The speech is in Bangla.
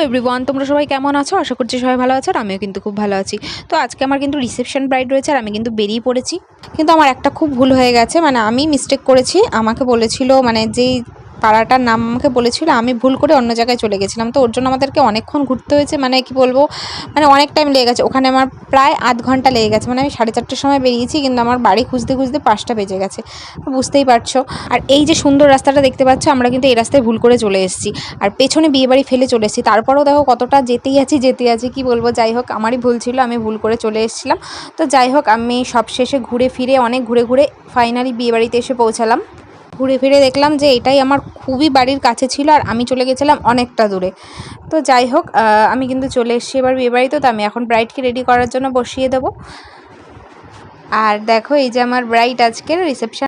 এভরিওয়ান, তোমরা সবাই কেমন আছো? আশা করছি সবাই ভালো আছো আর আমিও কিন্তু খুব ভালো আছি। তো আজকে আমার কিন্তু রিসেপশন ব্রাইড রয়েছে আর আমি কিন্তু বেরিয়ে পড়েছি। কিন্তু আমার একটা খুব ভুল হয়ে গেছে, মানে আমি মিস্টেক করেছি। আমাকে বলেছিল, মানে যেই পাড়াটার নাম আমাকে বলেছিল, আমি ভুল করে অন্য জায়গায় চলে গেছিলাম। তো ওর জন্য আমাদেরকে অনেকক্ষণ ঘুরতে হয়েছে, মানে কি বলবো, মানে অনেক টাইম লেগে গেছে। ওখানে আমার প্রায় আধ ঘন্টা লেগে গেছে। মানে আমি 4:30টার সময় বেরিয়েছি, কিন্তু আমার বাড়ি খুঁজতে খুঁজতে 5টা বেজে গেছে। তো বুঝতেই পারছো। আর এই যে সুন্দর রাস্তাটা দেখতে পাচ্ছ, আমরা কিন্তু এই রাস্তায় ভুল করে চলে এসেছি আর পেছনে বিয়েবাড়ি ফেলে চলে এসেছি। তারপরেও দেখো কতটা যেতেই আছি কি বলবো। যাই হোক, আমারই ভুল ছিল, আমি ভুল করে চলে এসেছিলাম। তো যাই হোক, আমি সব শেষে ঘুরে ফিরে অনেক ঘুরে ফাইনালি বিয়েবাড়িতে এসে পৌঁছালাম। ঘুরে ফিরে দেখলাম যে এটাই আমার খুবই বাড়ির কাছে ছিল আর আমি চলে গেছিলাম অনেকটা দূরে। তো যাই হোক, আমি কিন্তু চলে এসেছি এবার বিয়েবাড়িতে। তো আমি এখন ব্রাইডকে রেডি করার জন্য বসিয়ে দেবো। আর দেখো, এই যে আমার ব্রাইড আজকের রিসেপশন।